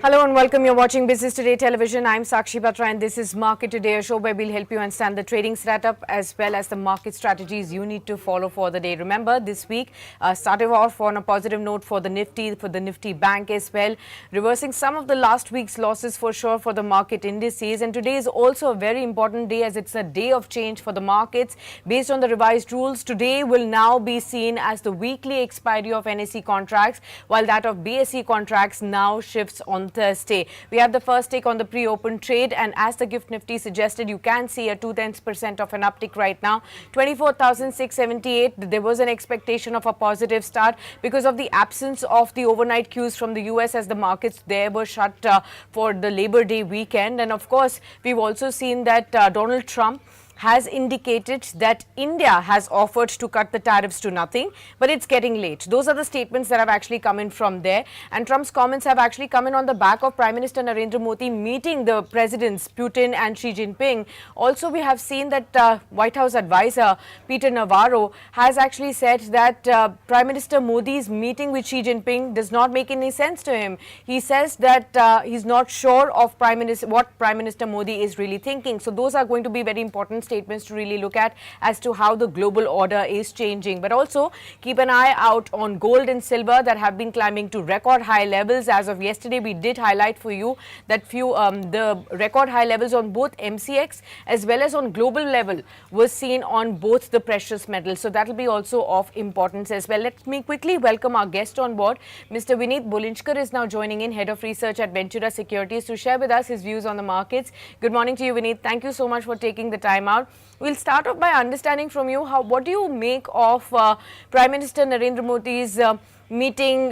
Hello and welcome. You're watching Business Today Television. I'm Sakshi Batra and this is Market Today, a show where we'll help you understand the trading setup as well as the market strategies you need to follow for the day. Remember, this week started off on a positive note for the Nifty Bank as well, reversing some of the last week's losses for sure for the market indices. And today is also a very important day as it's a day of change for the markets. Based on the revised rules, today will now be seen as the weekly expiry of NSE contracts, while that of BSE contracts now shifts on Thursday. We have the first take on the pre-open trade, and as the Gift Nifty suggested, you can see a 0.2% of an uptick right now. 24,678. There was an expectation of a positive start because of the absence of the overnight cues from the US as the markets there were shut for the Labor Day weekend. And of course, we've also seen that Donald Trump has indicated that India has offered to cut the tariffs to nothing, but it's getting late. Those are the statements that have actually come in from there. And Trump's comments have actually come in on the back of Prime Minister Narendra Modi meeting the presidents Putin and Xi Jinping. Also, we have seen that White House advisor Peter Navarro has actually said that Prime Minister Modi's meeting with Xi Jinping does not make any sense to him. He says that he's not sure of what Prime Minister Modi is really thinking. So those are going to be very important statements to really look at as to how the global order is changing. But also keep an eye out on gold and silver that have been climbing to record high levels. As of yesterday, we did highlight for you that the record high levels on both MCX as well as on global level was seen on both the precious metals. So that will be also of importance as well. Let me quickly welcome our guest on board. Mr. Vineet Bolinchkar is now joining in, Head of Research at Ventura Securities, to share with us his views on the markets. Good morning to you, Vineet. Thank you so much for taking the time out. We'll start off by understanding from you what do you make of Prime Minister Narendra Modi's meeting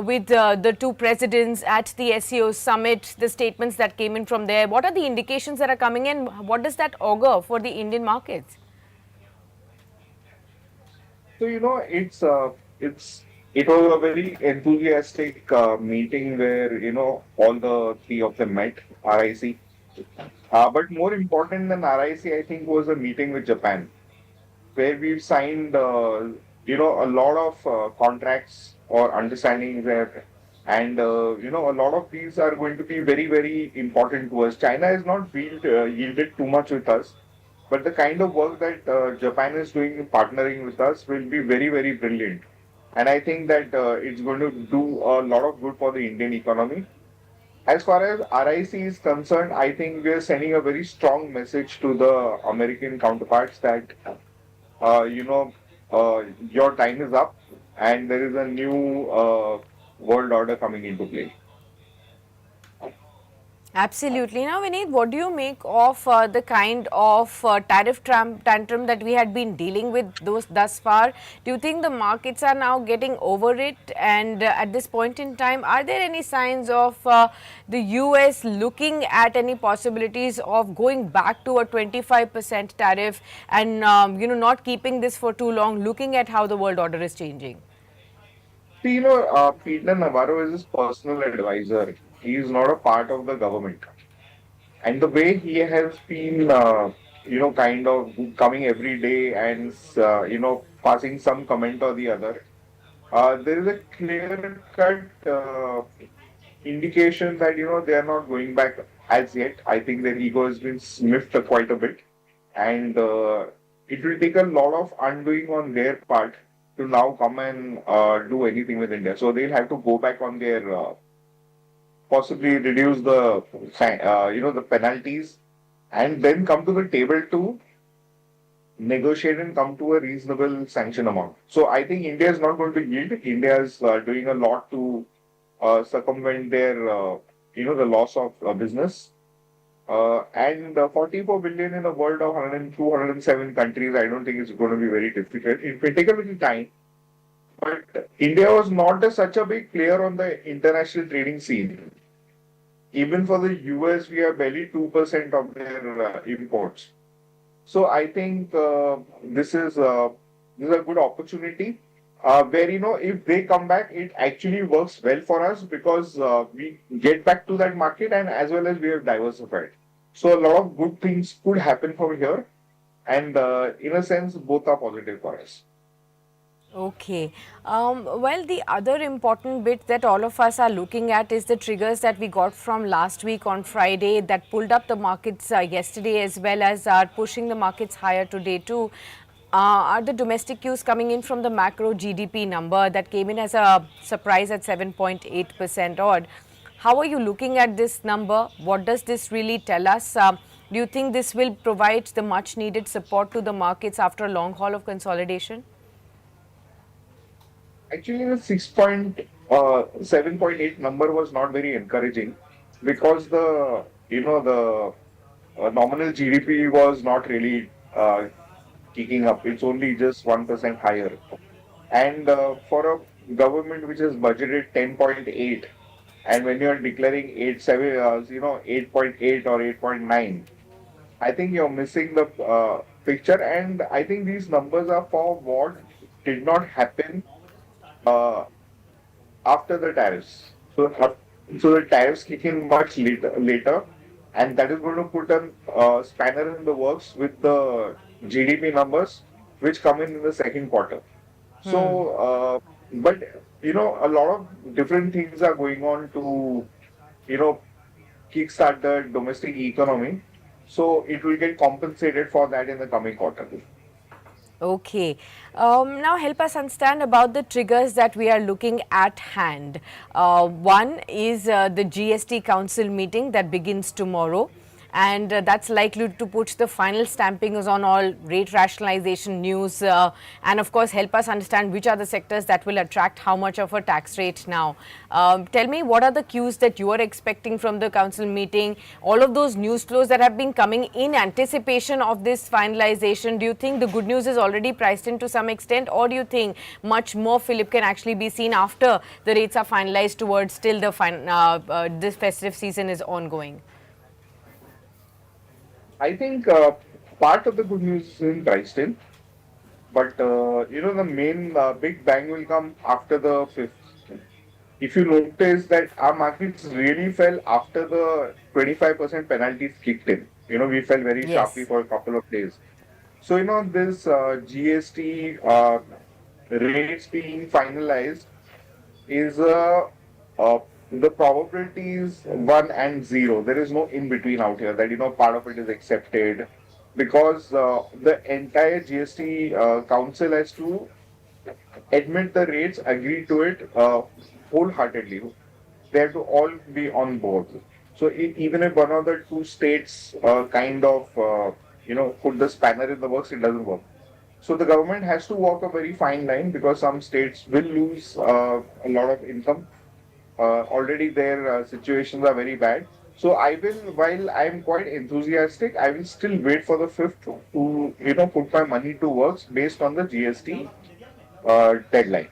with the two presidents at the SEO summit, the statements that came in from there. What are the indications that are coming in? What does that augur for the Indian markets? So, it was a very enthusiastic meeting where, all the three of them met, RIC. But more important than RIC, I think, was a meeting with Japan, where we've signed, a lot of contracts or understandings there. And, a lot of these are going to be very, very important to us. China has not yielded too much with us, but the kind of work that Japan is doing partnering with us will be very, very brilliant. And I think that it's going to do a lot of good for the Indian economy. As far as RIC is concerned, I think we are sending a very strong message to the American counterparts that, your time is up and there is a new world order coming into play. Absolutely. Now, Vineet, what do you make of the kind of tariff tantrum that we had been dealing with thus far? Do you think the markets are now getting over it? And at this point in time, are there any signs of the US looking at any possibilities of going back to a 25% tariff and, not keeping this for too long, looking at how the world order is changing? See, Peter Navarro is his personal advisor. He is not a part of the government. And the way he has been, kind of coming every day and, passing some comment or the other, there is a clear-cut indication that, they are not going back as yet. I think their ego has been sniffed quite a bit. And it will take a lot of undoing on their part to now come and do anything with India. So they'll have to go back on their possibly reduce the penalties and then come to the table to negotiate and come to a reasonable sanction amount. So I think India is not going to yield. India is doing a lot to circumvent their, the loss of business. And 44 billion in a world of 102, 107 countries, I don't think it's going to be very difficult. It may take a little time. But India was not such a big player on the international trading scene. Even for the US, we are barely 2% of their imports. So I think this is a good opportunity where, if they come back, it actually works well for us because we get back to that market and as well as we have diversified. So a lot of good things could happen from here. And in a sense, both are positive for us. Okay. Well, the other important bit that all of us are looking at is the triggers that we got from last week on Friday that pulled up the markets yesterday, as well as are pushing the markets higher today too. Are the domestic cues coming in from the macro GDP number that came in as a surprise at 7.8% odd? How are you looking at this number? What does this really tell us? Do you think this will provide the much needed support to the markets after a long haul of consolidation? Actually, the 7.8 number was not very encouraging because the nominal GDP was not really kicking up. It's only just 1% higher. And for a government which has budgeted 10.8, and when you're declaring 8.8 or 8.9, I think you're missing the picture. And I think these numbers are for what did not happen uh, after the tariffs. So the tariffs kick in much later, and that is going to put a spanner in the works with the GDP numbers, which come in the second quarter. So, but a lot of different things are going on to, you know, kickstart the domestic economy. So it will get compensated for that in the coming quarter. Okay. Now help us understand about the triggers that we are looking at hand. One is the GST Council meeting that begins tomorrow, and that's likely to put the final stampings on all rate rationalization news, and of course help us understand which are the sectors that will attract how much of a tax rate now. Tell me, what are the cues that you are expecting from the council meeting? All of those news flows that have been coming in anticipation of this finalization, do you think the good news is already priced in to some extent, or do you think much more fillip can actually be seen after the rates are finalized towards till the this festive season is ongoing? I think part of the good news is in price still, but the main big bang will come after the fifth. If you notice that our markets really fell after the 25% penalties kicked in. We fell very sharply Yes. for a couple of days. So, this GST rates being finalized is the probability is 1 and 0. There is no in between out here that, part of it is accepted because the entire GST council has to admit the rates, agree to it wholeheartedly. They have to all be on board. So even if one of the two states put the spanner in the works, it doesn't work. So the government has to walk a very fine line because some states will lose a lot of income. Already their situations are very bad. So while I'm quite enthusiastic, I will still wait for the fifth to, put my money to works based on the GST deadline.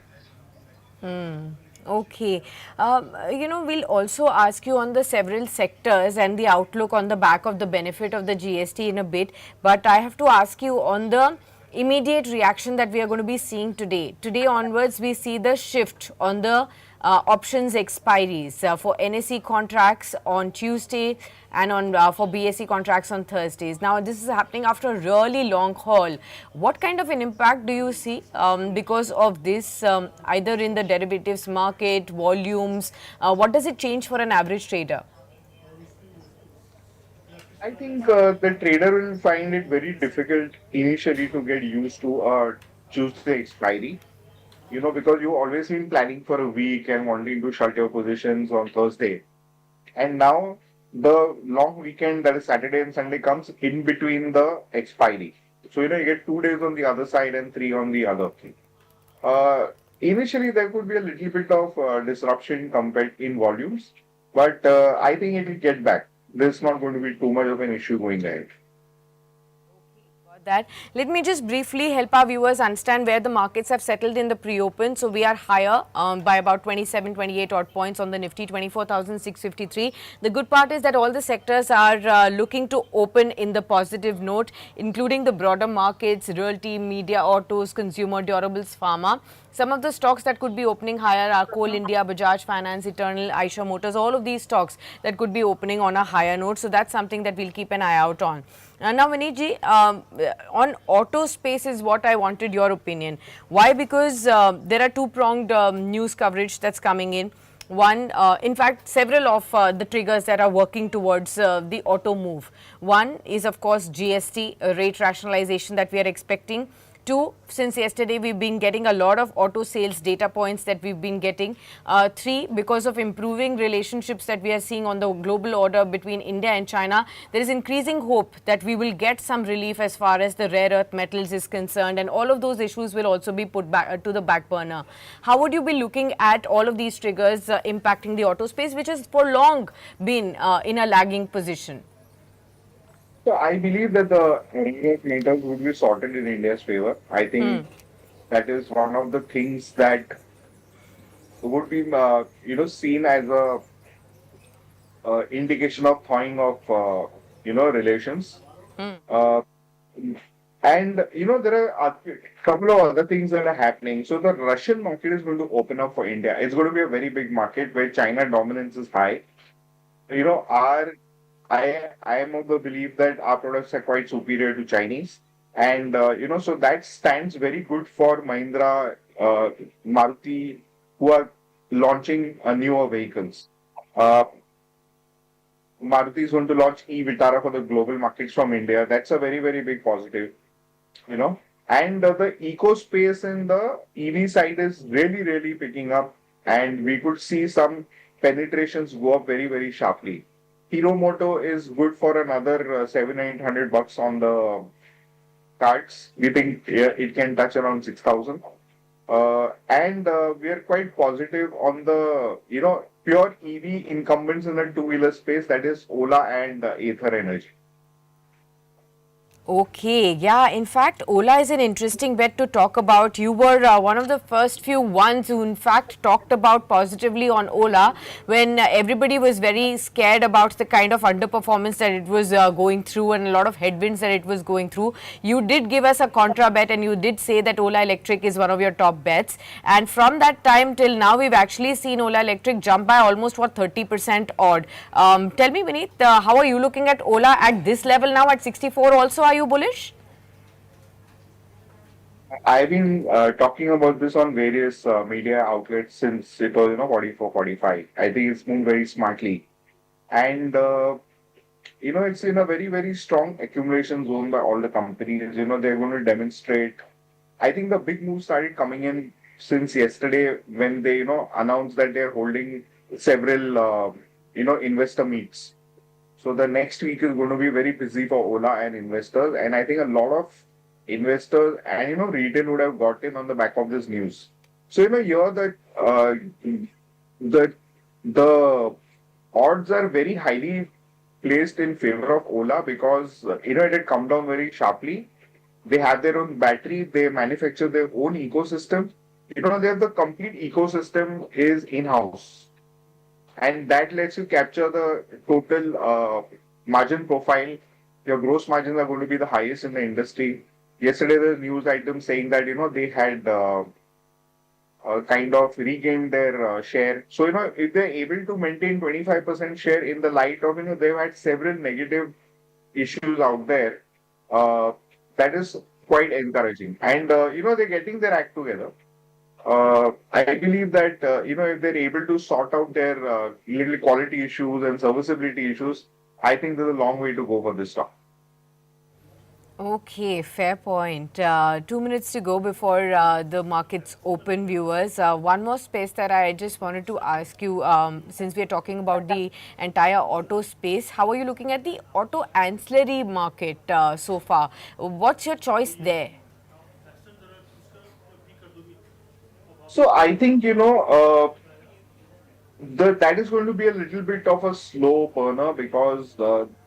Okay. We'll also ask you on the several sectors and the outlook on the back of the benefit of the GST in a bit. But I have to ask you on the immediate reaction that we are going to be seeing today. Today onwards, we see the shift on the options expiries for NSE contracts on Tuesday and on for BSE contracts on Thursdays. Now, this is happening after a really long haul. What kind of an impact do you see because of this, either in the derivatives market, volumes? What does it change for an average trader? I think the trader will find it very difficult initially to get used to Tuesday expiry. Because you've always been planning for a week and wanting to shut your positions on Thursday. And now the long weekend, that is Saturday and Sunday, comes in between the expiry. So, you get 2 days on the other side and three on the other. Uh, Initially, there could be a little bit of disruption compared in volumes, but I think it will get back. There's not going to be too much of an issue going ahead. That. Let me just briefly help our viewers understand where the markets have settled in the pre-open. So we are higher by about 27, 28 odd points on the Nifty, 24,653. The good part is that all the sectors are looking to open in the positive note, including the broader markets, realty, media, autos, consumer durables, pharma. Some of the stocks that could be opening higher are Coal India, Bajaj Finance, Eternal, Eicher Motors, all of these stocks that could be opening on a higher note. So that's something that we'll keep an eye out on. Now, Vinitji, on auto space is what I wanted your opinion. Why? Because there are two-pronged news coverage that's coming in. One, in fact, several of the triggers that are working towards the auto move. One is, of course, GST rate rationalization that we are expecting. Two, since yesterday we've been getting a lot of auto sales data points that we've been getting. Three, because of improving relationships that we are seeing on the global order between India and China, there is increasing hope that we will get some relief as far as the rare earth metals is concerned, and all of those issues will also be put back to the back burner. How would you be looking at all of these triggers impacting the auto space, which has for long been in a lagging position? So I believe that the NBFC matters would be sorted in India's favor. I think that is one of the things that would be, seen as a indication of thawing of, relations. Uh, and there are a couple of other things that are happening. So the Russian market is going to open up for India. It's going to be a very big market where China dominance is high. Our I am of the belief that our products are quite superior to Chinese, and so that stands very good for Mahindra, Maruti, who are launching newer vehicles. Uh, Maruti is going to launch e-Vitara for the global markets from India. That's a very, very big positive, you know. And the eco space in the EV side is really, really picking up, and we could see some penetrations go up very, very sharply. Hero Moto is good for another 700-800 bucks on the cards. We think it can touch around 6,000. And we are quite positive on the pure EV incumbents in the two-wheeler space, that is Ola and Ather Energy. Okay, yeah, in fact, Ola is an interesting bet to talk about. You were one of the first few ones who, in fact, talked about positively on Ola when everybody was very scared about the kind of underperformance that it was going through and a lot of headwinds that it was going through. You did give us a contra bet and you did say that Ola Electric is one of your top bets. And from that time till now, we've actually seen Ola Electric jump by almost, 30% odd. Tell me, Vineet, how are you looking at Ola at this level now at 64 also? Are you bullish? I've been talking about this on various media outlets since it was 44, 45. I think it's moved very smartly. And it's in a very, very strong accumulation zone by all the companies. They're going to demonstrate. I think the big move started coming in since yesterday when they, announced that they're holding several, investor meets. So the next week is going to be very busy for Ola and investors. And I think a lot of investors and, retail would have got in on the back of this news. So, here the odds are very highly placed in favor of Ola because, it had come down very sharply. They have their own battery. They manufacture their own ecosystem. They have the complete ecosystem is in-house. And that lets you capture the total margin profile. Your gross margins are going to be the highest in the industry. Yesterday, the news item saying that, they had kind of regained their share. So, if they're able to maintain 25% share in the light of, they've had several negative issues out there, that is quite encouraging. And, they're getting their act together. I believe that, if they're able to sort out their little quality issues and serviceability issues, I think there's a long way to go for this stock. Okay, fair point. 2 minutes to go before the markets open, viewers. One more space that I just wanted to ask you, since we are talking about the entire auto space, how are you looking at the auto ancillary market so far? What's your choice there? So I think, that is going to be a little bit of a slow burner because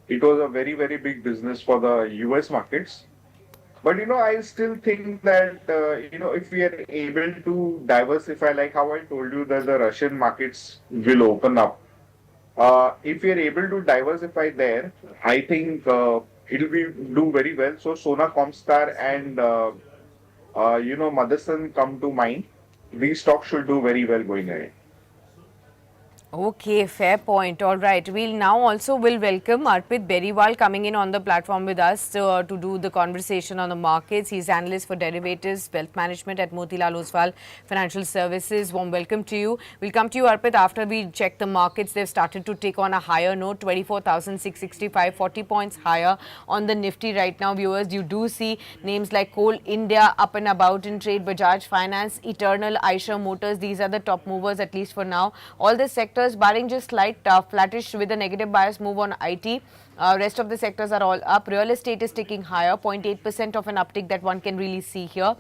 it was a very, very big business for the US markets. But I still think that if we are able to diversify, like how I told you that the Russian markets will open up, if we are able to diversify there, I think it'll be do very well. So Sona Comstar and Motherson come to mind. these stocks should do very well going ahead. Okay, fair point. All right. We'll now also will welcome Arpit Beriwal coming in on the platform with us to do the conversation on the markets. He's analyst for derivatives, wealth management at Motilal Oswal Financial Services. Warm welcome to you. We'll come to you, Arpit, after we check the markets. They've started to take on a higher note, 24,665, 40 points higher on the Nifty right now. Viewers, you do see names like Coal India up and about in trade, Bajaj Finance, Eternal, Eicher Motors. These are the top movers, at least for now. All the sectors barring just slight flattish with a negative bias move on IT. Rest of the sectors are all up. Real estate is ticking higher, 0.8% of an uptick that one can really see here.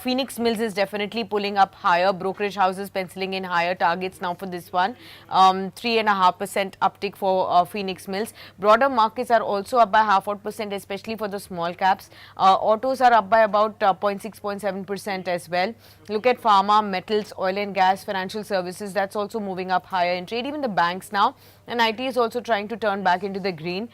Phoenix Mills is definitely pulling up higher. Brokerage houses penciling in higher targets now for this one. 3.5% uptick for Phoenix Mills. Broader markets are also up by 0.5%, especially for the small caps. Autos are up by about 0.6, 0.7% as well. Look at pharma, metals, oil and gas, financial services. That's also moving up higher in trade. Even the banks now. And IT is also trying to turn back into the green.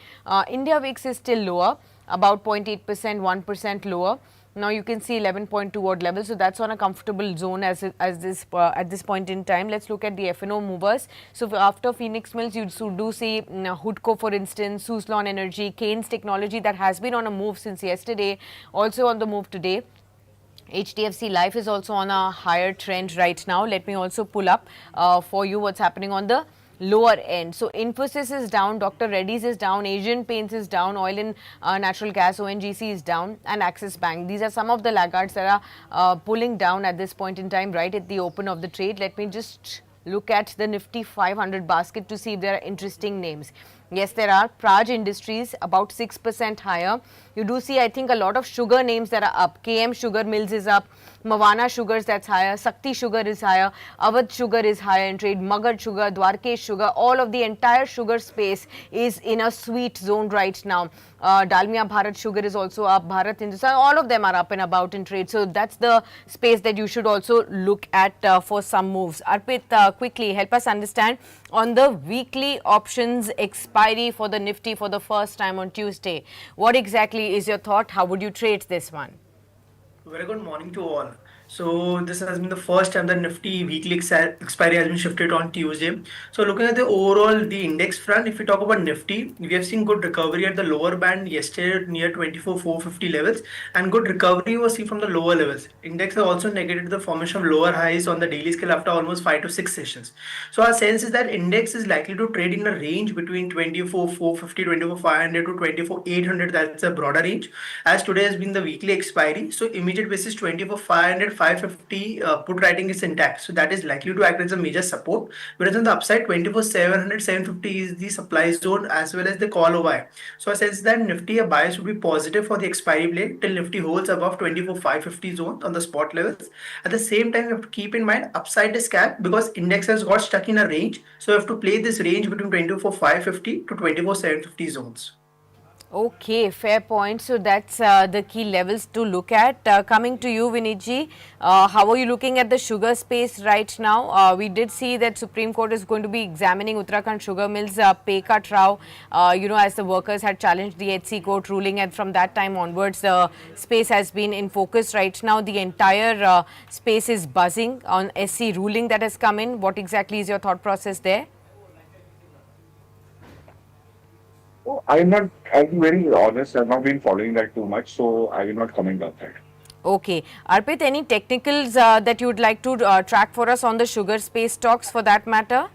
India VIX is still lower, about 0.8%, 1% lower. Now you can see 11.2 odd levels, so that's on a comfortable zone at this point in time. Let's look at the F&O movers. So after Phoenix Mills, you do see Hoodco, for instance, Suzlon Energy, Keynes Technology, that has been on a move since yesterday, also on the move today. HDFC Life is also on a higher trend right now. Let me also pull up for you what's happening on the lower end. So Infosys is down, Dr. Reddy's is down, Asian Paints is down, Oil and Natural Gas, ONGC is down, and Axis Bank. These are some of the laggards that are pulling down at this point in time, right at the open of the trade. Let me just look at the Nifty 500 basket to see if there are interesting names. Yes, there are. Praj Industries about 6% higher. You do see, I think, a lot of sugar names that are up. KM Sugar Mills is up. Mavana Sugars, that's higher. Sakti Sugar is higher. Awadh Sugar is higher in trade. Magad Sugar, Dwarkesh Sugar, all of the entire sugar space is in a sweet zone right now. Dalmia Bharat Sugar is also up. Bharat Hindustan, all of them are up and about in trade. So that's the space that you should also look at for some moves. Arpit, quickly help us understand on the weekly options expiry for the Nifty for the first time on Tuesday. What exactly is your thought? How would you trade this one? Very good morning to all. So this has been the first time that Nifty weekly expiry has been shifted on Tuesday. So looking at the overall the index front, if we talk about Nifty, we have seen good recovery at the lower band yesterday near 24,450 levels, and good recovery was seen from the lower levels. Index has also negated the formation of lower highs on the daily scale after almost 5 to 6 sessions. So our sense is that index is likely to trade in a range between 24,450, 24,500 to 24,800. That's a broader range, as today has been the weekly expiry. So immediate basis 24,500, 550 put writing is intact. So that is likely to act as a major support. Whereas on the upside, 24,700, 750 is the supply zone as well as the call over. So I sense that Nifty a bias would be positive for the expiry play till Nifty holds above 24,550 zone on the spot levels. At the same time, you have to keep in mind upside is capped because index has got stuck in a range. So you have to play this range between 24,550 to 24,750 zones. Okay, fair point. So that's the key levels to look at. Coming to you, Vinitji, how are you looking at the sugar space right now? We did see that Supreme Court is going to be examining Uttarakhand Sugar Mills pay cut row, as the workers had challenged the HC court ruling, and from that time onwards, the space has been in focus right now. The entire space is buzzing on SC ruling that has come in. What exactly is your thought process there? I'll be very honest, I've not been following that too much, so I will not comment on that. Okay. Arpit, any technicals that you would like to track for us on the sugar space stocks for that matter?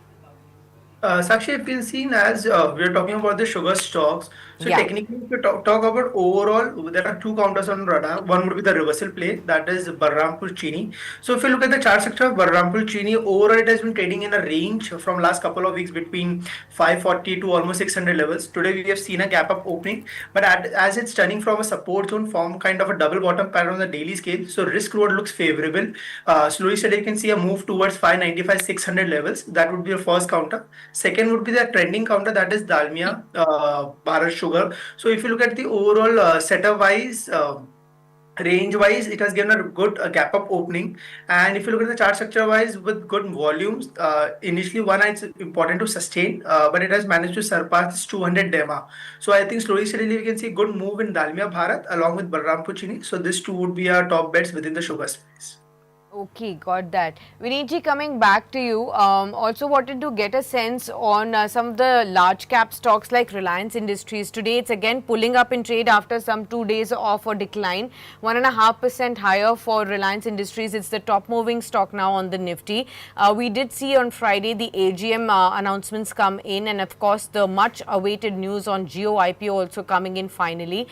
Sakshi, if you've seen as we are talking about the sugar stocks, so Yeah. technically, if we talk about overall, there are two counters on radar. One would be the reversal play, that is Balrampur Chini. So if you look at the chart sector of Balrampur Chini, overall it has been trading in a range from last couple of weeks between 540 to almost 600 levels. Today we have seen a gap up opening, but as it's turning from a support zone, form kind of a double bottom pattern on the daily scale. So risk reward looks favorable. Slowly steady, you can see a move towards 595, 600 levels. That would be the first counter. Second would be the trending counter, that is Dalmia Bharat Sugar. So if you look at the overall setup wise, range wise, it has given a good gap up opening. And if you look at the chart structure wise with good volumes, initially one it's important to sustain, but it has managed to surpass this 200 DEMA. So I think slowly steadily we can see good move in Dalmia Bharat along with Balrampur Chini. So these two would be our top bets within the sugar space. Okay, got that. Viniji, coming back to you, also wanted to get a sense on some of the large cap stocks like Reliance Industries. Today, it's again pulling up in trade after some 2 days of a decline. 1.5% higher for Reliance Industries. It's the top moving stock now on the Nifty. We did see on Friday the AGM announcements come in, and of course, the much awaited news on Jio IPO also coming in finally.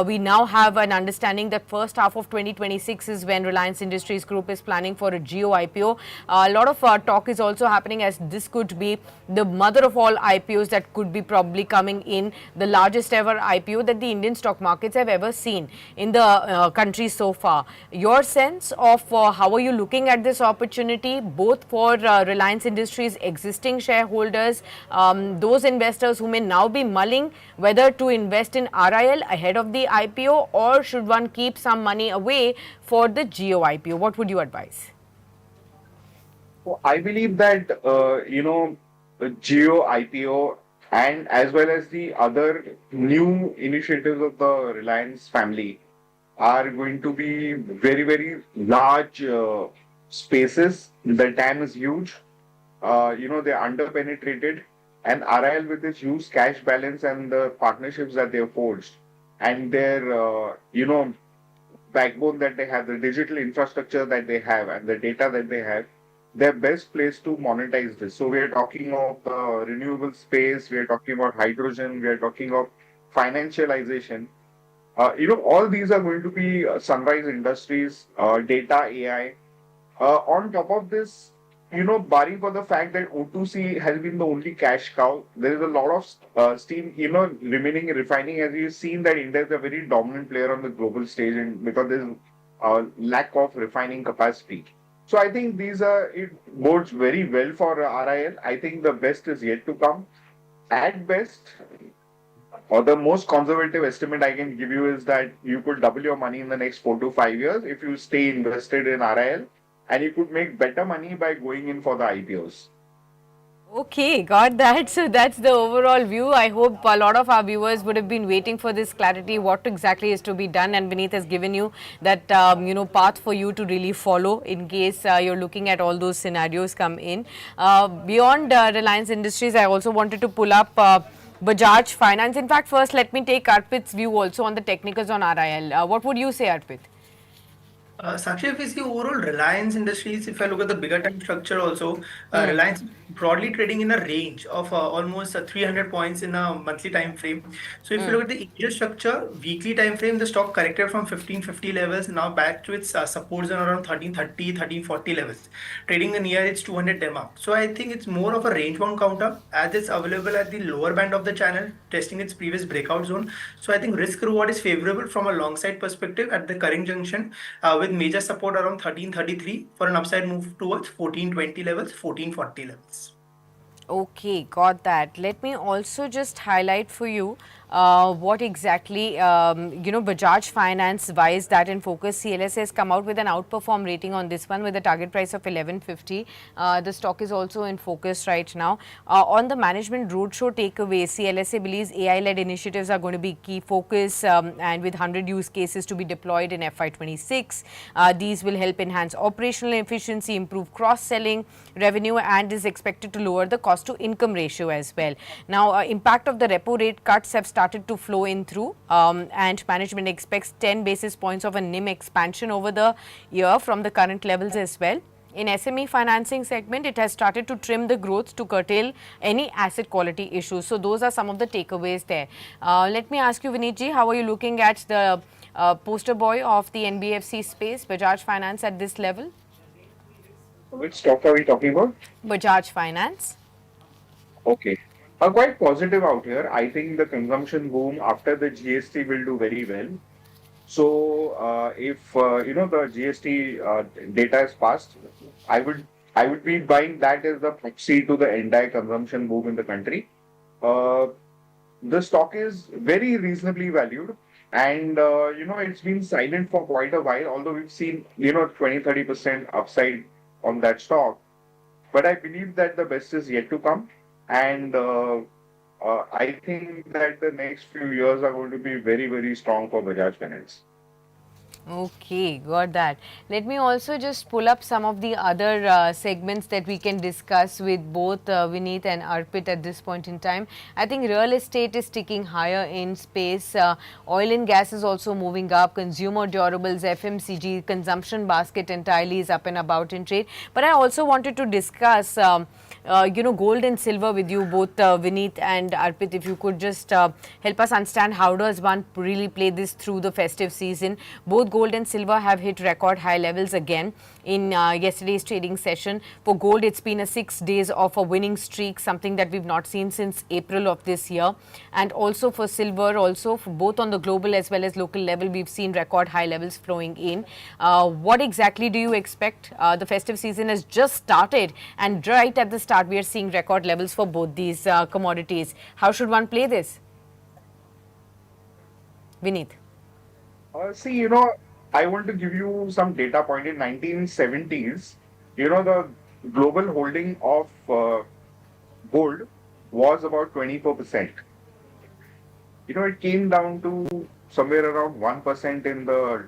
We now have an understanding that first half of 2026 is when Reliance Industries Group is planning for a Jio IPO. A lot of talk is also happening as this could be the mother of all IPOs that could be probably coming in, the largest ever IPO that the Indian stock markets have ever seen in the country so far. Your sense of how are you looking at this opportunity, both for Reliance Industries existing shareholders, those investors who may now be mulling whether to invest in RIL ahead of the IPO, or should one keep some money away for the Jio IPO? What would you advise? So I believe that the Geo IPO and as well as the other new initiatives of the Reliance family are going to be very, very large spaces. The TAM is huge. They're underpenetrated, and RIL with its huge cash balance and the partnerships that they have forged and their backbone that they have, the digital infrastructure that they have, and the data that they have, they're best placed to monetize this. So we are talking of renewable space, we are talking about hydrogen, we are talking of financialization. All these are going to be sunrise industries, data, AI. On top of this, barring for the fact that O2C has been the only cash cow, there is a lot of steam, remaining in refining. As you've seen that India is a very dominant player on the global stage, and because there's a lack of refining capacity. So I think it bodes very well for RIL. I think the best is yet to come. At best, or the most conservative estimate I can give you is that you could double your money in the next 4 to 5 years if you stay invested in RIL, and you could make better money by going in for the IPOs. Okay, got that. So that's the overall view. I hope a lot of our viewers would have been waiting for this clarity, what exactly is to be done, and Vineet has given you that path for you to really follow in case you're looking at all those scenarios come in. Beyond Reliance Industries, I also wanted to pull up Bajaj Finance. In fact, first let me take Arpit's view also on the technicals on RIL. What would you say, Arpit? Sakshi, if we see overall Reliance Industries, if I look at the bigger time structure also, Hmm. Reliance is broadly trading in a range of almost 300 points in a monthly time frame. So if you Hmm. look at the Asia structure, weekly time frame, the stock corrected from 1550 levels now back to its supports and around 1330, 1340 levels, trading near its 200 mark. So I think it's more of a range bound counter as it's available at the lower band of the channel, testing its previous breakout zone. So I think risk reward is favorable from a long side perspective at the current junction, with major support around 1333 for an upside move towards 1420 levels, 1440 levels. Okay, got that. Let me also just highlight for you what exactly, Bajaj Finance, why is that in focus? CLSA has come out with an outperform rating on this one with a target price of 1150. The stock is also in focus right now. On the management roadshow takeaway, CLSA believes AI-led initiatives are going to be key focus, and with 100 use cases to be deployed in FY26. These will help enhance operational efficiency, improve cross-selling revenue, and is expected to lower the cost to income ratio as well. Now, impact of the repo rate cuts have started to flow in through, and management expects 10 basis points of a NIM expansion over the year from the current levels as well. In SME financing segment, it has started to trim the growth to curtail any asset quality issues. So those are some of the takeaways there. Let me ask you, Vineet, how are you looking at the poster boy of the NBFC space, Bajaj Finance, at this level? Which stock are we talking about? Bajaj Finance. Okay. Quite positive out here. I think the consumption boom after the GST will do very well. So if the GST data is passed, I would I would be buying that as the proxy to the entire consumption boom in the country. Uh, the stock is very reasonably valued, and it's been silent for quite a while. Although we've seen 20-30% upside on that stock, but I believe that the best is yet to come, and I think that the next few years are going to be very, very strong for Bajaj Finance. Okay, got that. Let me also just pull up some of the other segments that we can discuss with both Vineet and Arpit at this point in time. I think real estate is ticking higher in space. Oil and gas is also moving up. Consumer durables, FMCG, consumption basket entirely is up and about in trade. But I also wanted to discuss, gold and silver with you both, Vineet and Arpit. If you could just help us understand how does one really play this through the festive season. Both gold and silver have hit record high levels again in yesterday's trading session. For gold, it's been a 6 days of a winning streak, something that we've not seen since April of this year. And also for silver, also for both on the global as well as local level, we've seen record high levels flowing in. What exactly do you expect? The festive season has just started, and right at the start, we are seeing record levels for both these commodities. How should one play this? Vineet. See, I want to give you some data point. In 1970s, the global holding of gold was about 24%. It came down to somewhere around 1% in the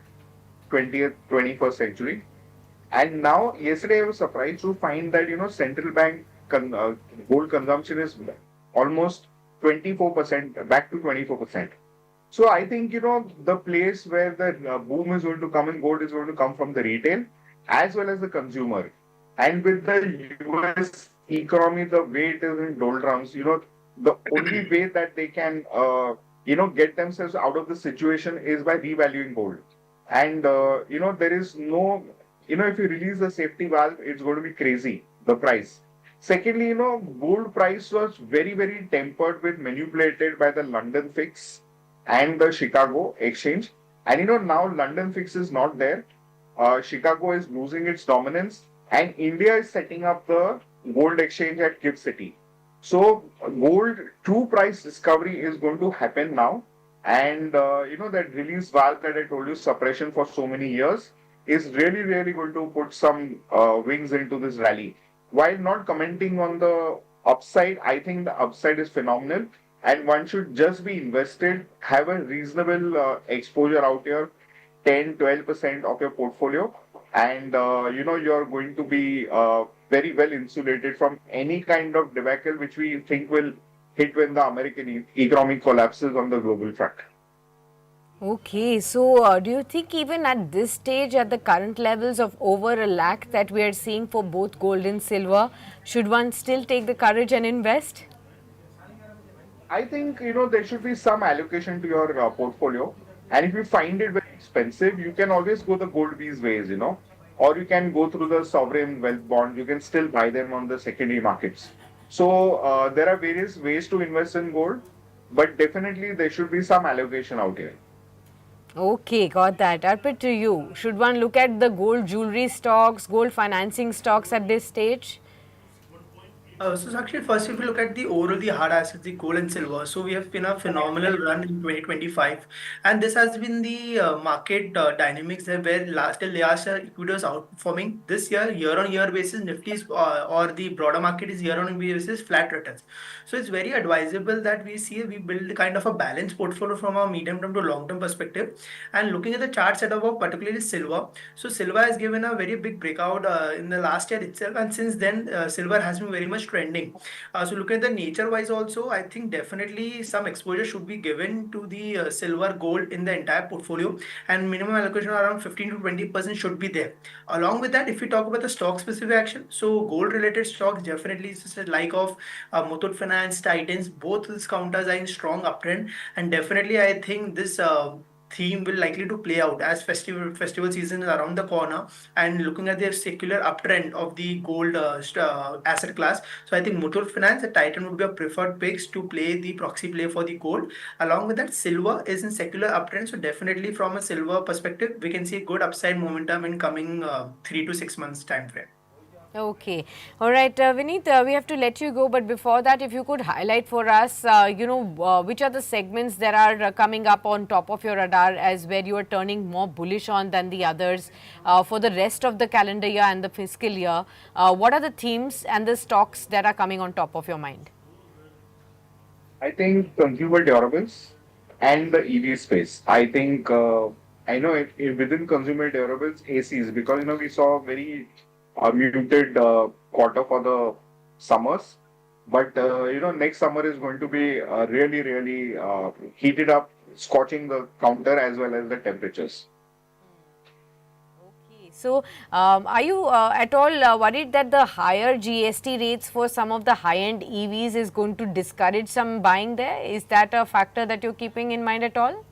20th, 21st century. And now, yesterday I was surprised to find that, central bank gold consumption is almost 24%, back to 24%. So I think, the place where the boom is going to come in gold is going to come from the retail as well as the consumer. And with the US economy, the way it is in doldrums, the only way that they can, get themselves out of the situation is by revaluing gold. And, there is no, if you release the safety valve, it's going to be crazy, the price. Secondly, gold price was very, very tempered with manipulated by the London fix and the Chicago exchange. And now London fix is not there. Chicago is losing its dominance, and India is setting up the gold exchange at GIFT City. So gold true price discovery is going to happen now. And that release valve that I told you, suppression for so many years, is really, really going to put some wings into this rally. While not commenting on the upside, I think the upside is phenomenal, and one should just be invested, have a reasonable exposure out here, 10-12% of your portfolio, and you're going to be very well insulated from any kind of debacle which we think will hit when the American economic collapses on the global front. Okay, so do you think even at this stage, at the current levels of over a lakh that we are seeing for both gold and silver, should one still take the courage and invest? I think there should be some allocation to your portfolio, and if you find it very expensive, you can always go the gold these ways, or you can go through the sovereign wealth bonds. You can still buy them on the secondary markets. So there are various ways to invest in gold, but definitely there should be some allocation out here. Okay, got that. Arpit, to you, should one look at the gold jewelry stocks, gold financing stocks at this stage? So actually, first, if you look at the overall, the hard assets, the gold and silver, so we have been a phenomenal run in 2025, and this has been the market dynamics there, where last year equity was outperforming. This year on year basis, Nifty's or the broader market is year on year basis flat returns. So it's very advisable that we build kind of a balanced portfolio from a medium term to long term perspective. And looking at the chart setup of particularly silver, so silver has given a very big breakout in the last year itself, and since then silver has been very much trending. So looking at the nature wise also, I think definitely some exposure should be given to the silver gold in the entire portfolio, and minimum allocation around 15 to 20% should be there. Along with that, if we talk about the stock specific action, so gold related stocks definitely is like of Muthoot Finance, Titans, both these counters are in strong uptrend, and definitely I think this theme will likely to play out as festival season is around the corner, and looking at the secular uptrend of the gold asset class. So I think Muthoot Finance and Titan would be a preferred picks to play the proxy play for the gold. Along with that, silver is in secular uptrend, so definitely from a silver perspective, we can see good upside momentum in coming 3 to 6 months time frame. Okay. All right, Vineet, we have to let you go. But before that, if you could highlight for us, which are the segments that are coming up on top of your radar as where you are turning more bullish on than the others for the rest of the calendar year and the fiscal year. What are the themes and the stocks that are coming on top of your mind? I think consumer durables and the EV space. I think, I know within consumer durables, ACs, because we saw a very muted quarter for the summers. But next summer is going to be really, really heated up, scorching the counter as well as the temperatures. Okay. So, are you at all worried that the higher GST rates for some of the high-end EVs is going to discourage some buying there? Is that a factor that you're keeping in mind at all?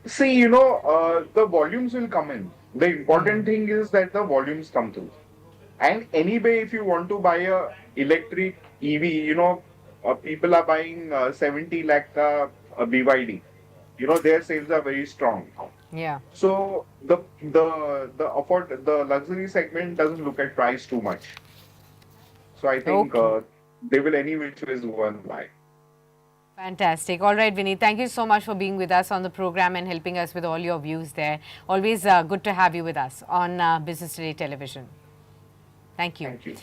See, the volumes will come in. The important thing is that the volumes come through. And anyway, if you want to buy a electric EV, people are buying 70 lakh BYD. Their sales are very strong. Yeah. So the luxury segment doesn't look at price too much. So I think Okay. they will any which ways go and buy. Fantastic. All right, Vinny, thank you so much for being with us on the program and helping us with all your views there. Always good to have you with us on Business Today Television. Thank you. Thank you.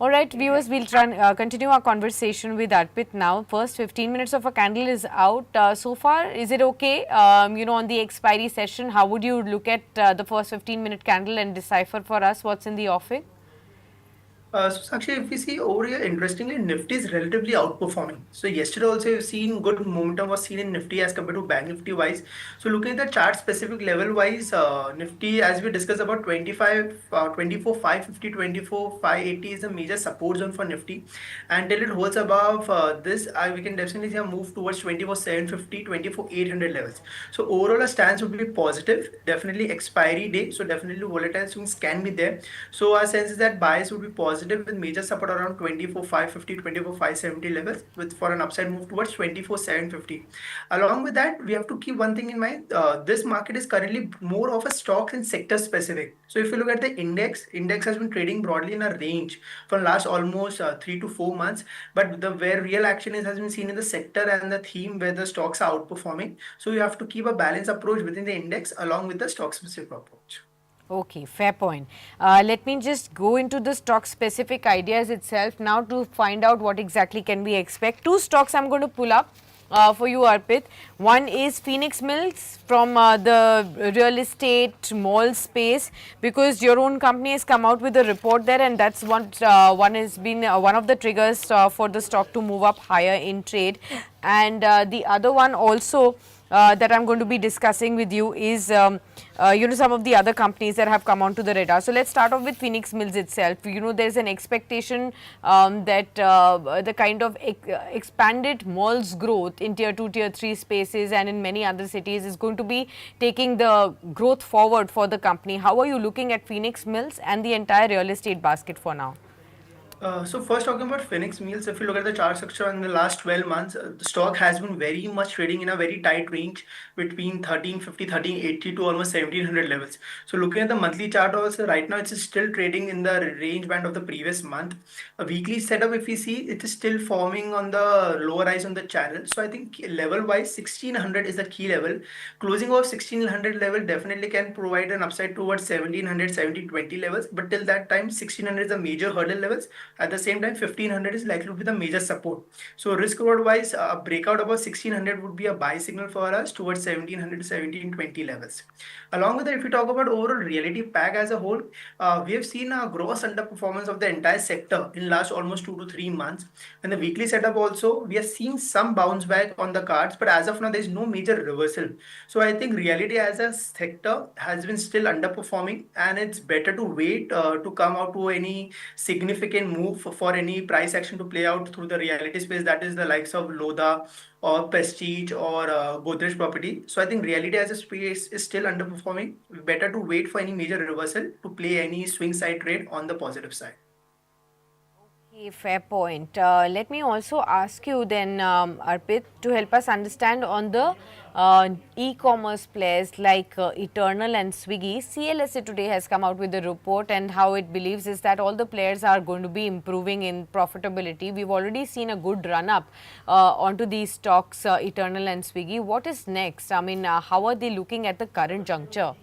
All right, viewers, we'll continue our conversation with Arpit now. First 15 minutes of a candle is out. So far, is it okay? On the expiry session, how would you look at the first 15-minute candle and decipher for us what's in the offing? So Sakshi, if we see over here, interestingly, Nifty is relatively outperforming. So yesterday also we've seen good momentum was seen in Nifty as compared to Bank Nifty wise. So looking at the chart specific level wise, Nifty as we discussed about 25, 24, 550, 24, 580 is a major support zone for Nifty. And till it holds above this, we can definitely see a move towards 24, 750, 24, 800 levels. So overall a stance would be positive, definitely expiry day. So definitely volatile swings can be there. So our sense is that bias would be positive with major support around 24,550, 24,570 levels with for an upside move towards 24,750. Along with that, we have to keep one thing in mind. This market is currently more of a stock and sector specific. So if you look at the index has been trading broadly in a range for last almost 3 to 4 months. But the where real action has been seen in the sector and the theme where the stocks are outperforming. So you have to keep a balanced approach within the index along with the stock specific approach. Okay, fair point. Let me just go into the stock specific ideas itself now to find out what exactly can we expect. Two stocks I'm going to pull up for you, Arpit. One is Phoenix Mills from the real estate mall space, because your own company has come out with a report there, and that's what one has been one of the triggers for the stock to move up higher in trade. And the other one also that I'm going to be discussing with you is some of the other companies that have come onto the radar. So let's start off with Phoenix Mills itself. There's an expectation that the kind of expanded malls growth in tier 2, tier 3 spaces and in many other cities is going to be taking the growth forward for the company. How are you looking at Phoenix Mills and the entire real estate basket for now? So first talking about Phoenix Mills, if you look at the chart structure in the last 12 months, the stock has been very much trading in a very tight range between 1350, 1380 to almost 1700 levels. So looking at the monthly chart also, right now it's still trading in the range band of the previous month. A weekly setup, if we see, it is still forming on the lower rise on the channel. So I think level wise, 1600 is the key level. Closing of 1600 level definitely can provide an upside towards 1700, 1720 levels. But till that time, 1600 is the major hurdle levels. At the same time, 1500 is likely to be the major support. So risk reward wise, a breakout above 1600 would be a buy signal for us towards 1700 to 1720 levels. Along with that, if we talk about overall reality pack as a whole, we have seen a gross underperformance of the entire sector in last almost 2 to 3 months. And the weekly setup also, we are seeing some bounce back on the cards, but as of now, there is no major reversal. So I think reality as a sector has been still underperforming, and it's better to wait to come out to any significant move for any price action to play out through the reality space, that is the likes of Lodha or Prestige or Godrej Property. So I think reality as a space is still underperforming. Better to wait for any major reversal to play any swing side trade on the positive side. Okay, fair point. Let me also ask you then, Arpit, to help us understand on the e-commerce players like Eternal and Swiggy. CLSA today has come out with a report, and how it believes is that all the players are going to be improving in profitability. We've already seen a good run up onto these stocks, Eternal and Swiggy. What is next? I mean, how are they looking at the current juncture?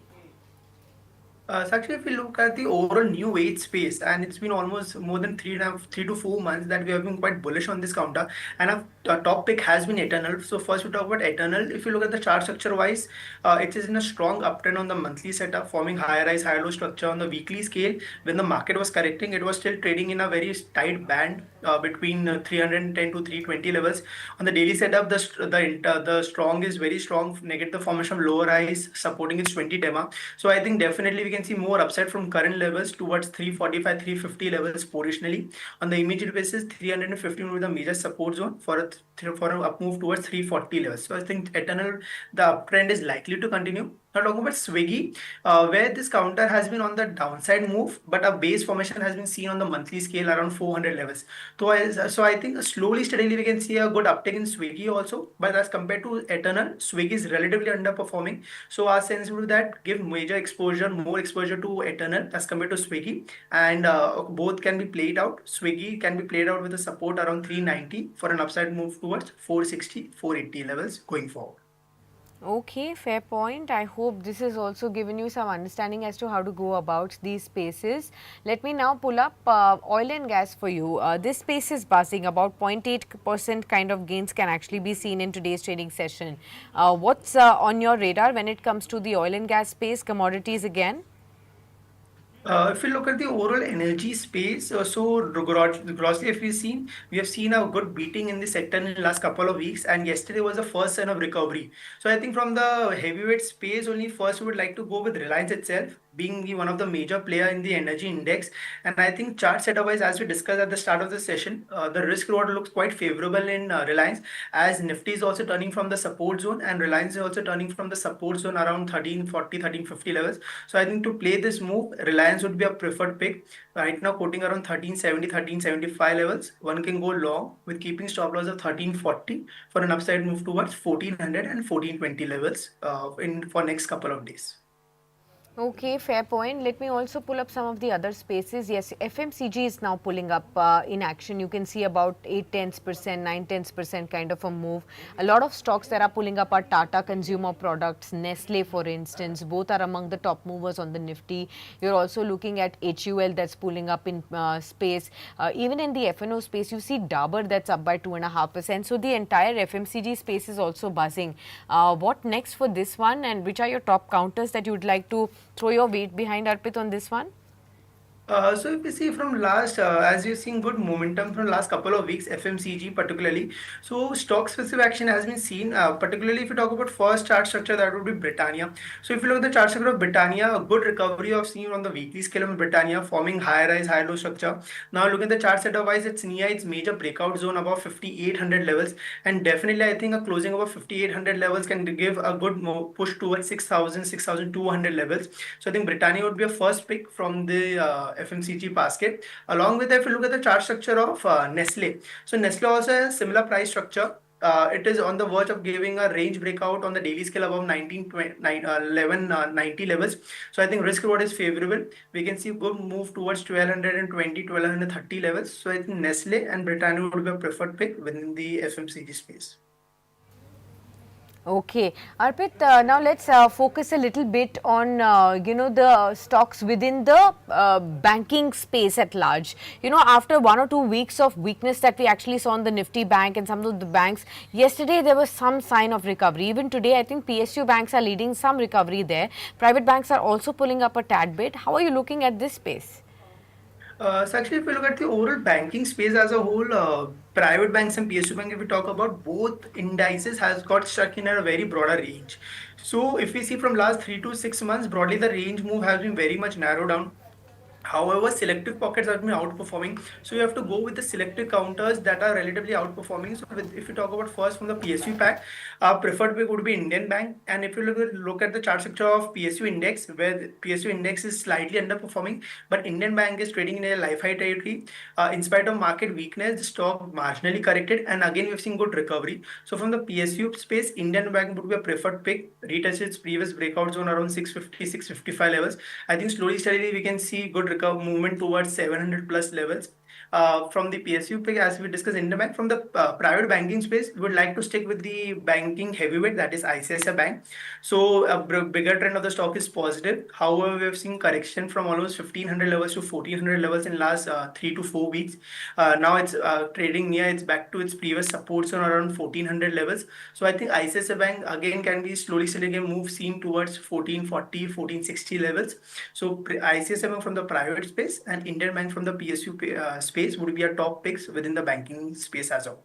So actually, if we look at the overall new age space, and it's been almost more than 3 to 4 months that we have been quite bullish on this counter, and our top pick has been Eternal. So first we talk about Eternal. If you look at the chart structure wise, it is in a strong uptrend on the monthly setup, forming higher rise, higher low structure on the weekly scale. When the market was correcting, it was still trading in a very tight band between 310 to 320 levels. On the daily setup, the strong is very strong, negative the formation of lower rise, supporting its 20 demo. So I think definitely we can see more upside from current levels towards 345, 350 levels positionally. On the immediate basis, 315 will be the major support zone for an up move towards 340 levels. So I think eternal the uptrend is likely to continue. Now talking about Swiggy, where this counter has been on the downside move, but a base formation has been seen on the monthly scale around 400 levels. So I think slowly, steadily we can see a good uptick in Swiggy also. But as compared to Eternal, Swiggy is relatively underperforming. So our sense would that give major exposure, more exposure to Eternal as compared to Swiggy, and both can be played out. Swiggy can be played out with a support around 390 for an upside move towards 460, 480 levels going forward. Okay, fair point. I hope this has also given you some understanding as to how to go about these spaces. Let me now pull up oil and gas for you. This space is buzzing. About 0.8% kind of gains can actually be seen in today's trading session. What's on your radar when it comes to the oil and gas space, commodities again? If we look at the overall energy space, grossly, if we have seen a good beating in the sector in the last couple of weeks, and yesterday was the first sign of recovery. So I think from the heavyweight space, only first we would like to go with Reliance itself, being one of the major player in the energy index. And I think chart setup wise, as we discussed at the start of the session, the risk reward looks quite favorable in Reliance, as Nifty is also turning from the support zone, and Reliance is also turning from the support zone around 1340, 1350 levels. So I think to play this move, Reliance would be a preferred pick. Right now, quoting around 1370, 1375 levels. One can go long with keeping stop loss of 1340 for an upside move towards 1400 and 1420 levels in for next couple of days. Okay, fair point. Let me also pull up some of the other spaces. Yes, FMCG is now pulling up in action. You can see about 8-10%, 9-10% kind of a move. A lot of stocks that are pulling up are Tata Consumer Products, Nestle, for instance. Both are among the top movers on the Nifty. You're also looking at HUL that's pulling up in space. Even in the F&O space, you see Dabur that's up by 2.5%. So the entire FMCG space is also buzzing. What next for this one, and which are your top counters that you would like to throw your weight behind, Arpit, on this one? So if we see from last, as you've seen good momentum from last couple of weeks, FMCG particularly. So stock specific action has been seen, particularly if you talk about first chart structure, that would be Britannia. So if you look at the chart structure of Britannia, a good recovery of seen on the weekly scale of Britannia, forming high rise, high low structure. Now look at the chart setup wise, it's near its major breakout zone above 5800 levels, and definitely I think a closing above 5800 levels can give a good push towards 6000, 6200 levels. So I think Britannia would be a first pick from the FMCG basket. Along with that, if you look at the chart structure of Nestle, so Nestle also has similar price structure. It is on the verge of giving a range breakout on the daily scale above 1190 levels. So I think risk reward is favorable. We can see good move towards 1220, 1230 levels. So I think Nestle and Britannia would be a preferred pick within the FMCG space. Okay, Arpit, now let's focus a little bit on, the stocks within the banking space at large. After 1 or 2 weeks of weakness that we actually saw in the Nifty Bank and some of the banks, yesterday there was some sign of recovery. Even today, I think PSU banks are leading some recovery there. Private banks are also pulling up a tad bit. How are you looking at this space? So actually, if we look at the overall banking space as a whole, private banks and PSU bank, if we talk about both indices, has got stuck in a very broader range. So if we see from last 3 to 6 months, broadly the range move has been very much narrowed down. However, selective pockets have been outperforming. So you have to go with the selective counters that are relatively outperforming. So if you talk about first from the PSU pack, our preferred pick would be Indian Bank. And if you look at the chart structure of PSU index, where the PSU index is slightly underperforming, but Indian Bank is trading in a life high territory. In spite of market weakness, the stock marginally corrected, and again we've seen good recovery. So from the PSU space, Indian Bank would be a preferred pick. Retouched its previous breakout zone around 650, 655 levels. I think slowly, steadily we can see good movement towards 700 plus levels. From the PSU pick, as we discussed, Interbank, from the private banking space, we would like to stick with the banking heavyweight, that is ICICI Bank. So a bigger trend of the stock is positive. However, we have seen correction from almost 1500 levels to 1400 levels in last 3 to 4 weeks. Now it's trading near, it's back to its previous supports on around 1400 levels. So I think ICICI Bank again can be slowly selling a move seen towards 1440, 1460 levels. So ICICI Bank from the private space and Indian Bank from the PSU space would be our top picks within the banking space as well.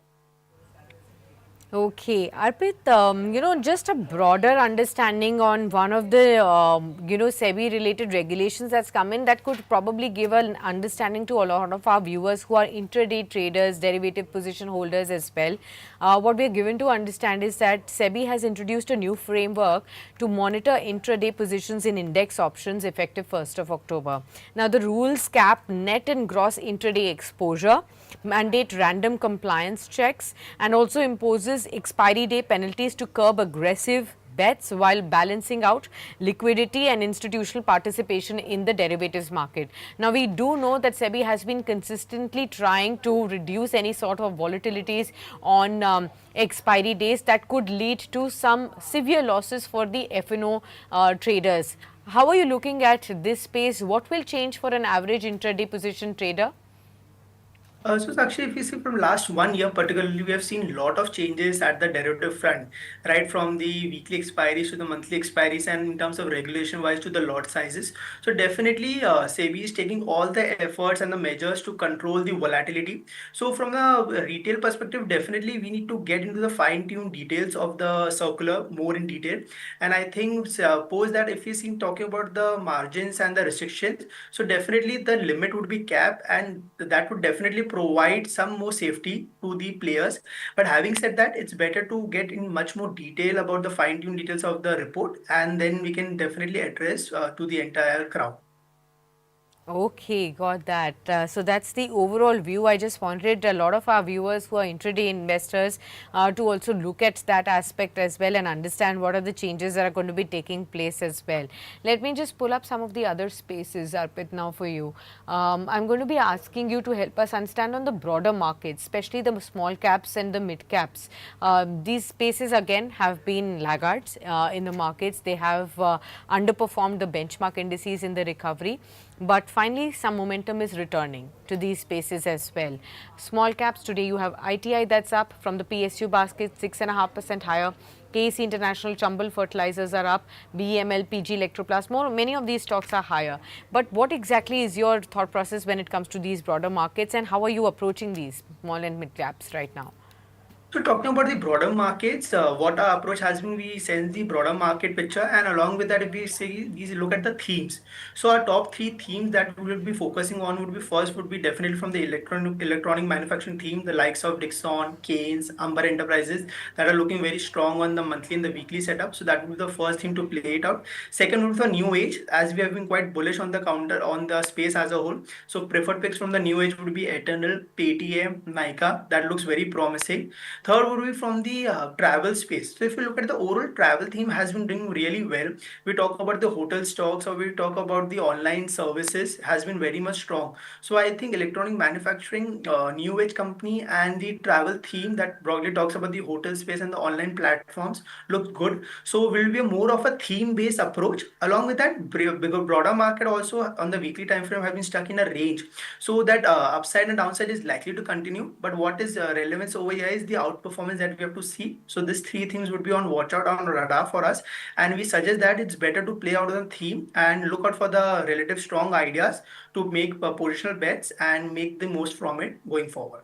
Okay, Arpit, just a broader understanding on one of the, SEBI related regulations that's come in that could probably give an understanding to a lot of our viewers who are intraday traders, derivative position holders as well. What we are given to understand is that SEBI has introduced a new framework to monitor intraday positions in index options effective 1st of October. Now, the rules cap net and gross intraday exposure, mandate random compliance checks, and also imposes expiry day penalties to curb aggressive bets while balancing out liquidity and institutional participation in the derivatives market. Now, we do know that SEBI has been consistently trying to reduce any sort of volatilities on expiry days that could lead to some severe losses for the F&O traders. How are you looking at this space? What will change for an average intraday position trader? Actually, if we see from last 1 year particularly, we have seen a lot of changes at the derivative front, right from the weekly expiries to the monthly expiries, and in terms of regulation wise to the lot sizes. So definitely, SEBI is taking all the efforts and the measures to control the volatility. So from the retail perspective, definitely we need to get into the fine-tuned details of the circular more in detail. And I think suppose that if we see talking about the margins and the restrictions, so definitely the limit would be capped, and that would definitely provide some more safety to the players. But having said that, it's better to get in much more detail about the fine-tuned details of the report, and then we can definitely address to the entire crowd. Okay, got that. So that's the overall view. I just wanted a lot of our viewers who are intraday investors to also look at that aspect as well and understand what are the changes that are going to be taking place as well. Let me just pull up some of the other spaces, Arpit, now for you. I'm going to be asking you to help us understand on the broader markets, especially the small caps and the mid caps. These spaces again have been laggards in the markets. They have underperformed the benchmark indices in the recovery. But finally, some momentum is returning to these spaces as well. Small caps today, you have ITI that's up from the PSU basket, 6.5% higher. KC International, Chambal Fertilizers are up. BEML, PG Electroplast, many of these stocks are higher. But what exactly is your thought process when it comes to these broader markets, and how are you approaching these small and mid caps right now? So talking about the broader markets, what our approach has been, we sense the broader market picture, and along with that, if we see, we look at the themes. So our top three themes that we will be focusing on would be first would be definitely from the electronic manufacturing theme, the likes of Dixon, Keynes, Amber Enterprises that are looking very strong on the monthly and the weekly setup. So that would be the first theme to play it out. Second would be the new age, as we have been quite bullish on the counter on the space as a whole. So preferred picks from the new age would be Eternal, Paytm, Nika. That looks very promising. Third would be from the travel space. So if you look at the overall travel theme has been doing really well. We talk about the hotel stocks or we talk about the online services has been very much strong. So I think electronic manufacturing, new age company and the travel theme that broadly talks about the hotel space and the online platforms look good. So will be more of a theme based approach. Along with that, bigger broader market also on the weekly time frame have been stuck in a range. So that upside and downside is likely to continue. But what is relevance over here is the outperformance that we have to see. So these three things would be on watch out on radar for us, and we suggest that it's better to play out on the theme and look out for the relative strong ideas to make positional bets and make the most from it going forward.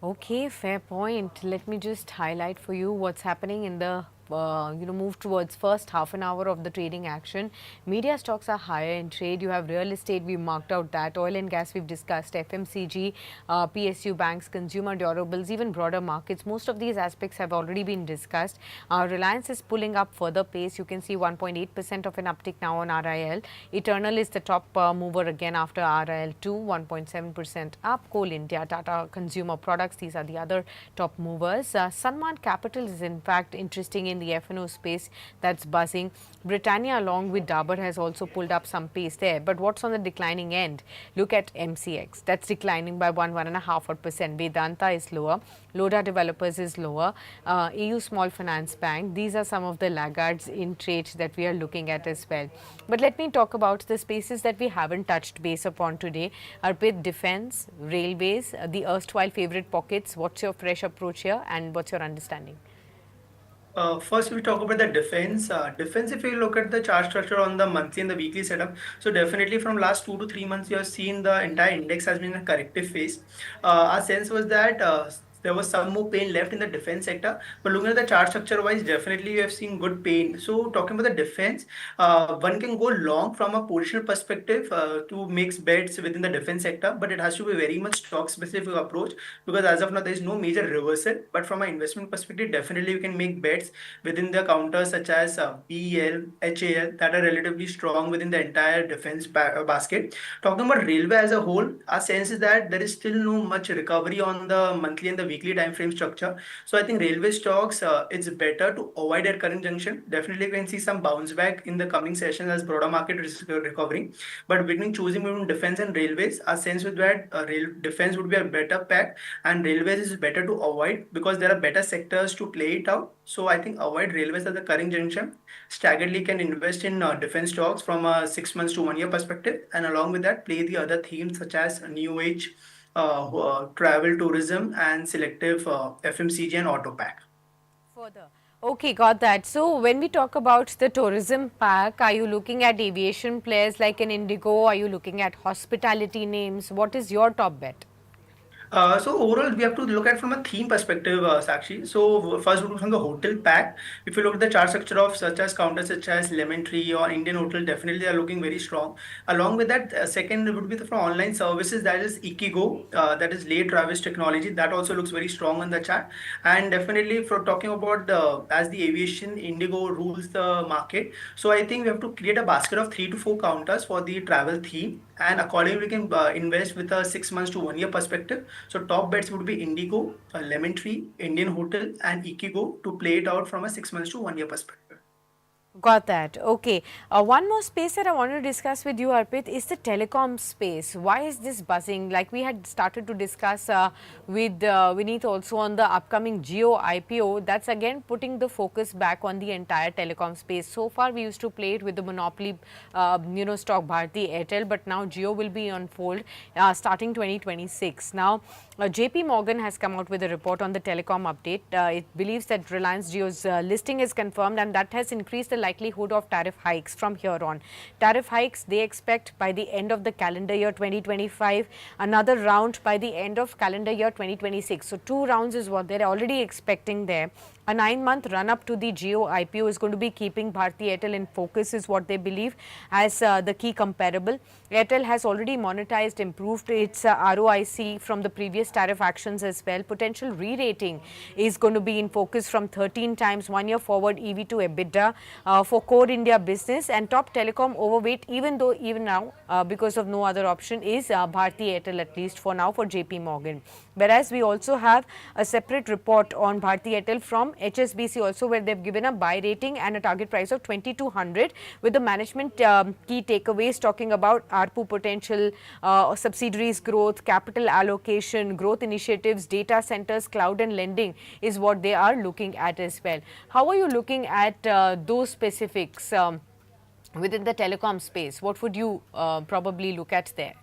Okay, fair point. Let me just highlight for you what's happening in the move towards first half an hour of the trading action. Media stocks are higher in trade. You have real estate, we marked out that. Oil and gas, we've discussed. FMCG, PSU banks, consumer durables, even broader markets. Most of these aspects have already been discussed. Reliance is pulling up further pace. You can see 1.8% of an uptick now on RIL. Eternal is the top mover again after RIL 2, 1.7% up. Coal India, Tata Consumer Products, these are the other top movers. Sanman Capital is in fact interesting in the F&O space that's buzzing. Britannia along with Dabur has also pulled up some pace there. But what's on the declining end? Look at MCX. That's declining by 1.5%. Vedanta is lower. Loda Developers is lower. EU Small Finance Bank. These are some of the laggards in trades that we are looking at as well. But let me talk about the spaces that we haven't touched base upon today. Arpit, defense, railways, the erstwhile favorite pockets. What's your fresh approach here and what's your understanding? First, we talk about the defense. Defense, if you look at the chart structure on the monthly and the weekly setup, so definitely from last 2 to 3 months, you have seen the entire index has been in a corrective phase. Our sense was that there was some more pain left in the defense sector, but looking at the chart structure wise, definitely you have seen good pain. So talking about the defense, one can go long from a positional perspective to make bets within the defense sector, but it has to be very much stock specific approach because as of now there is no major reversal. But from an investment perspective, definitely you can make bets within the counters such as BEL, HAL that are relatively strong within the entire defense basket. Talking about railway as a whole, our sense is that there is still no much recovery on the monthly and the weekly time frame structure. So I think railway stocks, it's better to avoid at current junction. Definitely we can see some bounce back in the coming sessions as broader market is recovering. But between choosing between defense and railways, our sense with that defense would be a better pack and railways is better to avoid because there are better sectors to play it out. So I think avoid railways at the current junction. Staggeredly can invest in defense stocks from a 6 months to 1 year perspective, and along with that, play the other themes such as new age, travel, tourism, and selective FMCG and auto pack. Further. Okay, got that. So when we talk about the tourism pack, are you looking at aviation players like an Indigo? Are you looking at hospitality names? What is your top bet? So overall, we have to look at from a theme perspective, Sakshi. So first, we look from the hotel pack. If you look at the chart structure of such as counters such as Lemon Tree or Indian Hotel, definitely they are looking very strong. Along with that, second would be from online services that is Ikigo, that is late Travis Technology. That also looks very strong on the chart. And definitely for talking about as the aviation, Indigo rules the market. So I think we have to create a basket of 3 to 4 counters for the travel theme, and accordingly we can invest with a 6 months to 1 year perspective. So top bets would be Indigo, Lemon Tree, Indian Hotel, and Ikigo to play it out from a 6 months to 1 year perspective. Got that. Okay. One more space that I want to discuss with you, Arpit, is the telecom space. Why is this buzzing? Like we had started to discuss with Vineet also on the upcoming Jio IPO. That's again putting the focus back on the entire telecom space. So far, we used to play it with the monopoly, stock Bharti Airtel, but now Jio will be on fold starting 2026. Now, JP Morgan has come out with a report on the telecom update. It believes that Reliance Jio's listing is confirmed and that has increased the likelihood of tariff hikes from here on. Tariff hikes they expect by the end of the calendar year 2025, another round by the end of calendar year 2026. So 2 rounds is what they're already expecting there. A 9-month run up to the Jio IPO is going to be keeping Bharti Airtel in focus is what they believe as the key comparable. Airtel has already monetized, improved its ROIC from the previous tariff actions as well. Potential re-rating is going to be in focus from 13 times 1 year forward EV to EBITDA for core India business, and top telecom overweight even now because of no other option is Bharti Airtel, at least for now, for JP Morgan. Whereas we also have a separate report on Bharti Airtel from HSBC also, where they've given a buy rating and a target price of 2200 with the management key takeaways talking about ARPU potential, subsidiaries growth, capital allocation, growth initiatives, data centers, cloud and lending is what they are looking at as well. How are you looking at those specifics within the telecom space? What would you probably look at there?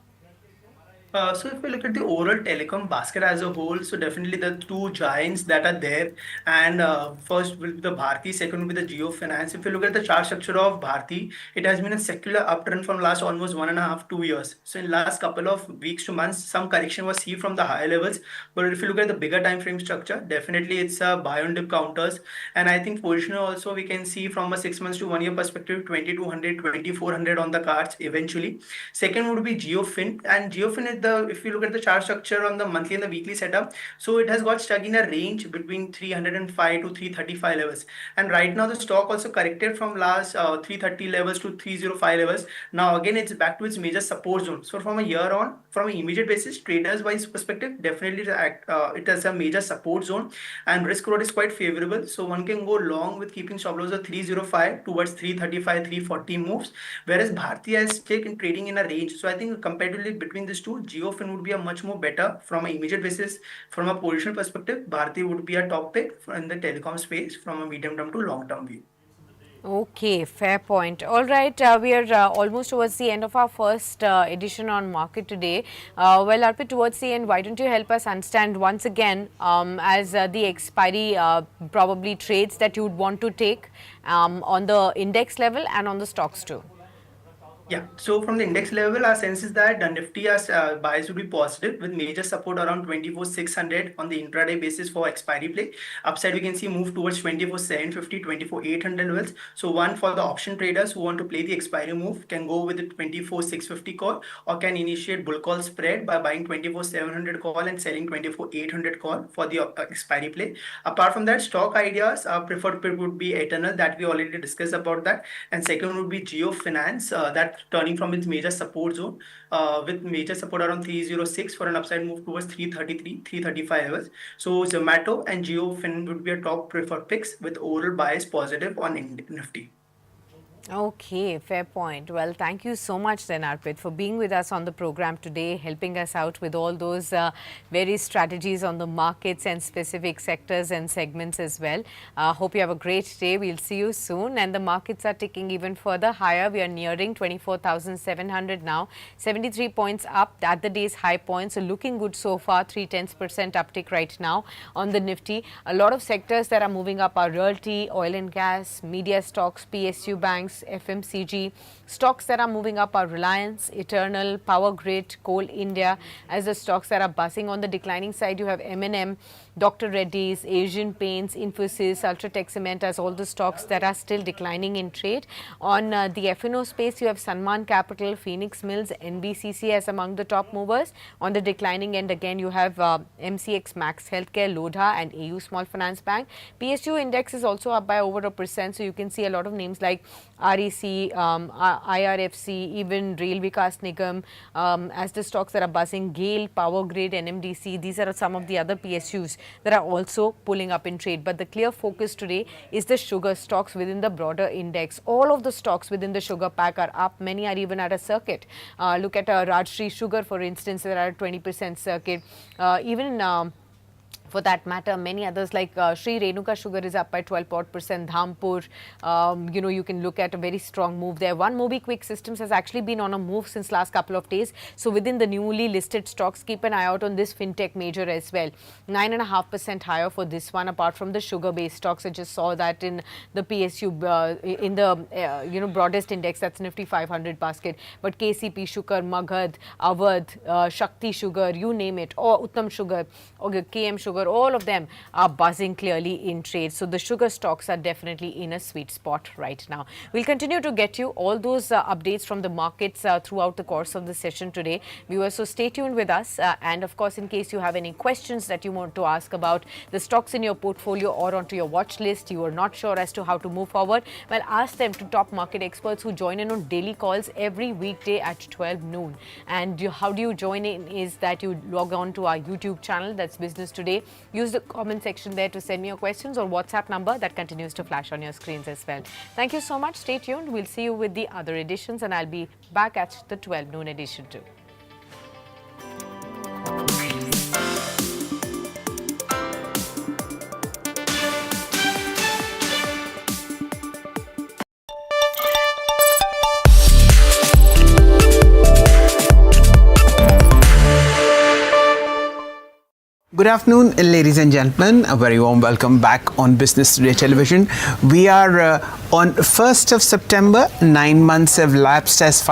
So if we look at the overall telecom basket as a whole, so definitely the two giants that are there, and first will be the Bharti, second will be the Jio Finance. If you look at the chart structure of Bharti, it has been a secular uptrend from last almost 1.5 to 2 years. So in last couple of weeks to months, some correction was seen from the higher levels. But if you look at the bigger time frame structure, definitely it's a buy on dip counters, and I think position also we can see from a 6 months to 1 year perspective, 2200, 2400 on the cards eventually. Second would be GeoFin, and GeoFin if you look at the chart structure on the monthly and the weekly setup, so it has got stuck in a range between 305 to 335 levels. And right now the stock also corrected from last 330 levels to 305 levels. Now again it's back to its major support zone. So from a year on, from an immediate basis, traders wise perspective, definitely it has a major support zone and risk reward is quite favorable. So one can go long with keeping stop loss of 305 towards 335, 340 moves, whereas Bharti has taken trading in a range. So I think comparatively between these two, Geofin would be a much more better from an immediate basis. From a positional perspective, Bharti would be a top pick in the telecom space from a medium term to long term view. Okay, fair point. All right, we are almost towards the end of our first edition on market today. Well, Arpit, towards the end, why don't you help us understand once again as the expiry probably trades that you would want to take on the index level and on the stocks too? Yeah, so from the index level, our sense is that the Nifty bias would be positive with major support around 24,600 on the intraday basis for expiry play. Upside, we can see move towards 24,750, 24,800 levels. So one for the option traders who want to play the expiry move can go with the 24,650 call or can initiate bull call spread by buying 24,700 call and selling 24,800 call for the expiry play. Apart from that, stock ideas, preferred pick would be Eternal that we already discussed about that. And second would be Geo Finance that turning from its major support zone with major support around 306 for an upside move towards 333, 335 levels. So Zomato and Geofin would be a top preferred picks with overall bias positive on Nifty. Okay, fair point. Well, thank you so much then, Arpit, for being with us on the program today, helping us out with all those various strategies on the markets and specific sectors and segments as well. Hope you have a great day. We'll see you soon. And the markets are ticking even further higher. We are nearing 24,700 now, 73 points up at the day's high point. So looking good so far, 0.3% uptick right now on the Nifty. A lot of sectors that are moving up are realty, oil and gas, media stocks, PSU banks, FMCG. Stocks that are moving up are Reliance, Eternal, Power Grid, Coal India. As the stocks that are buzzing on the declining side, you have M&M, Dr. Reddy's, Asian Paints, Infosys, Ultratech Cement as all the stocks that are still declining in trade. On the F&O space, you have Sanman Capital, Phoenix Mills, NBCC as among the top movers. On the declining end, again, you have MCX Max Healthcare, Lodha and AU Small Finance Bank. PSU index is also up by over 1%. So you can see a lot of names like REC, IRFC, even Rail Vikas Nigam as the stocks that are buzzing, GAIL, Power Grid, NMDC. These are some of the other PSUs that are also pulling up in trade. But the clear focus today is the sugar stocks within the broader index. All of the stocks within the sugar pack are up. Many are even at a circuit. Look at Rajshri Sugar, for instance, that are at 20% circuit. For that matter, many others like Sri Renuka Sugar is up by 12%, Dhampur, you can look at a very strong move there. One MobiKwik Systems has actually been on a move since last couple of days. So within the newly listed stocks, keep an eye out on this fintech major as well. 9.5% higher for this one, apart from the sugar-based stocks. I just saw that in the PSU, in the broadest index, that's Nifty 500 basket. But KCP Sugar, Magadh, Awadh, Shakti Sugar, you name it, or Uttam Sugar, or KM Sugar, all of them are buzzing clearly in trade. So the sugar stocks are definitely in a sweet spot right now. We'll continue to get you all those updates from the markets throughout the course of the session today. Viewers, so stay tuned with us. And of course, in case you have any questions that you want to ask about the stocks in your portfolio or onto your watch list, you are not sure as to how to move forward, well, ask them to top market experts who join in on daily calls every weekday at 12 noon. And how do you join in is that you log on to our YouTube channel, that's Business Today. Use the comment section there to send me your questions or WhatsApp number that continues to flash on your screens as well. Thank you so much. Stay tuned. We'll see you with the other editions and I'll be back at the 12 noon edition too. Good afternoon, ladies and gentlemen. A very warm welcome back on Business Today Television. We are on 1st of September. 9 months have lapsed as far